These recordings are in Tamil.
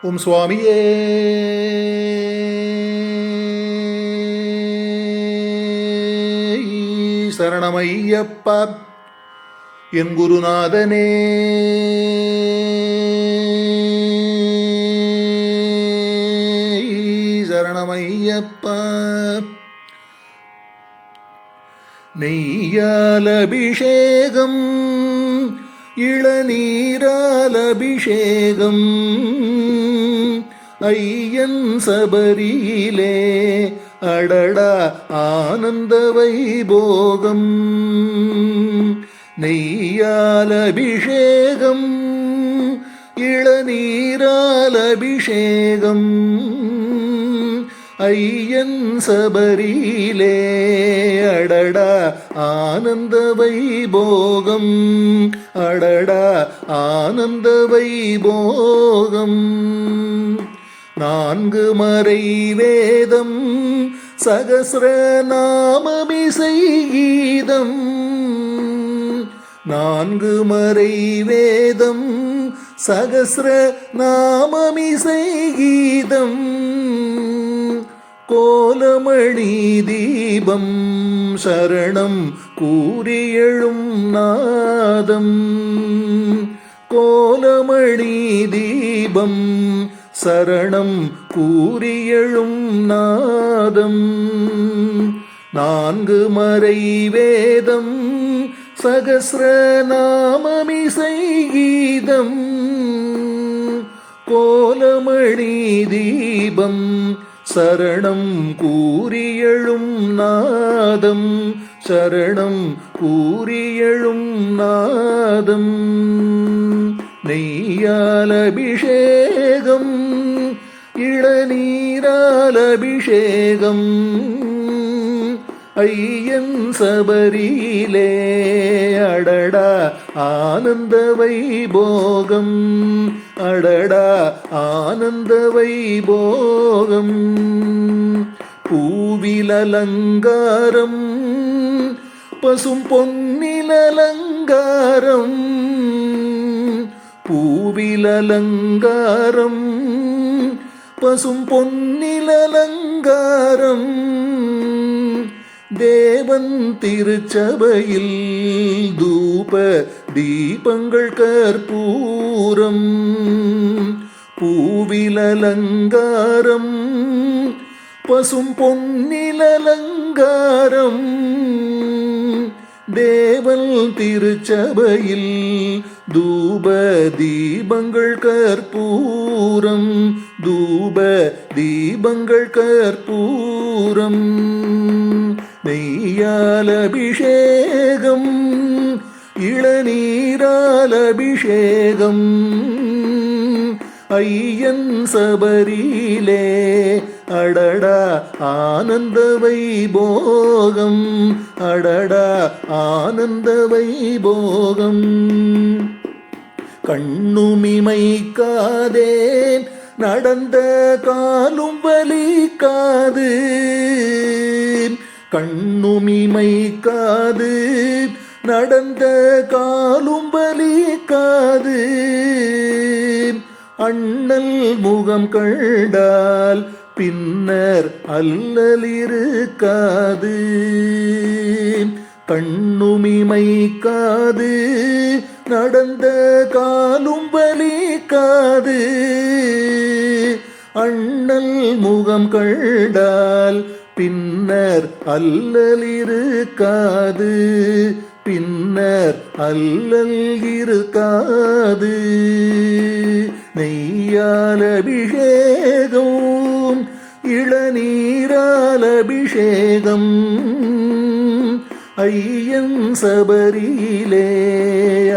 ஓம் சுவாமியே சரணமையப்பா என் குருநாதனே சரணமையப்பா. நெய்யால் அபிஷேகம் இளநீரால் அபிஷேகம் ஐயன் சபரியிலே அடடா ஆனந்த வைபோகம். நெய்யால் அபிஷேகம் இளநீரால் அபிஷேகம் ஐயன் சபரியிலே அடடா ஆனந்த வைபோகம். அடடா ஆனந்த வைபோகம். நான்கு மறை வேதம் சகஸ்ர நாமமிசை கீதம். நான்கு மறை வேதம் சகஸ்ர நாமமிசை கீதம் கோலமணி தீபம் சரணம் கூறியெழும் நாதம். கோலமணி தீபம் சரணம் கூறியெழும் நாதம். நான்கு மறை வேதம் சகஸ்ர நாமமிசை கீதம் கோலமணி தீபம் சரணம் கூறியெழும் நாதம். சரணம் கூறியெழும் நாதம். நெய்யால் அபிஷேகம் இளநீரால் அபிஷேகம் ஐயன் சபரியிலே அடடா ஆனந்த வைபோகம். அடடா ஆனந்த வைபோகம். பூவில் அலங்காரம் பசும் பொன்னில் அலங்காரம். பூவில் அலங்காரம் பசும் பொன்னில் அலங்காரம் தேவன் திருச்சபையில் தூப தீபங்கள் கற்பூரம். பூவில் அலங்காரம் பசும் பொன்னில் அலங்காரம் தேவன் திருச்சபையில் தூப தீபங்கள் கற்பூரம். தூப தீபங்கள் கற்பூரம். நெய்யால் அபிஷேகம் இளநீரால் அபிஷேகம் ஐயன் சபரியிலே அடடா ஆனந்த வைபோகம். அடடா ஆனந்த வைபோகம். கண்ணுமிமைக்காதே நடந்த காலும் வலிக்காது. கண்ணுமிமைக்காது நடந்த காலும் வலிக்காது. அண்ணல் முகம் கண்டால் பின்னர் அல்லலிருக்காது. கண்ணுமிமைக்காது நடந்த காலும் வலிக்காது. அண்ணல் முகம் கண்டால் பின்னர் அல்லலிருக்காது. பின்னர் அல்லல் இருக்காது. நெய்யால் அபிஷேகம் இளநீரால் அபிஷேகம் ஐயன் சபரியிலே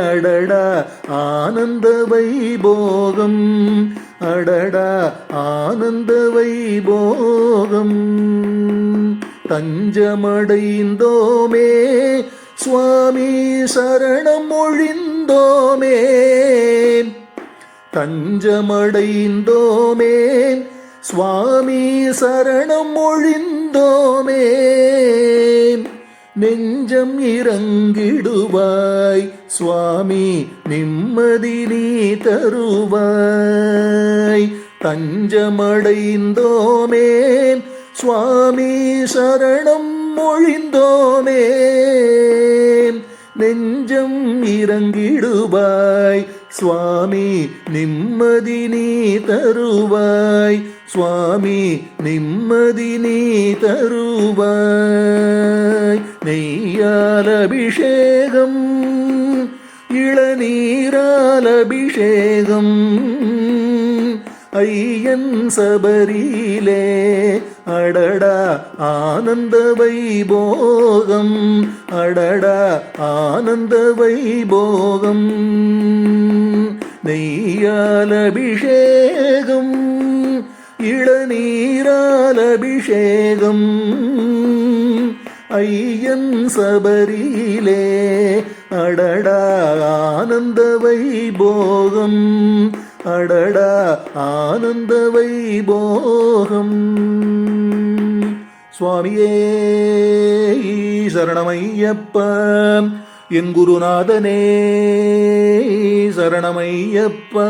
அடடா ஆனந்த வைபோகம். அடடா ஆனந்த வைபோகம். தஞ்சமடைந்தோமே சுவாமி சரணம் ஒழிந்தோமே. தஞ்சமடைந்தோமே சுவாமி சரணம் ஒழிந்தோமே. நெஞ்சம் இறங்கிடுவாய் சுவாமி நிம்மதி நீ தருவாய். தஞ்சமடைந்தோமே சுவாமி சரணம் மொழிந்தோமே. நெஞ்சம் இறங்கிடுவாய் சுவாமி நிம்மதி நீ தருவாய், சுவாமி நிம்மதி நீ தருவாய். நெய்யால் அபிஷேகம் இளநீரால் அபிஷேகம் ஐயன் சபரியிலே அடடா ஆனந்த வைபோகம், அடடா ஆனந்த வைபோகம். நெய்யால் அபிஷேகம் இளநீரால் அபிஷேகம் ஐயன் சபரியிலே அடடா ஆனந்த வைபோகம், அடடா ஆனந்த வைபோகம். சுவாமியே சரணமையப்பா, என் குருநாதனே சரணமையப்பா.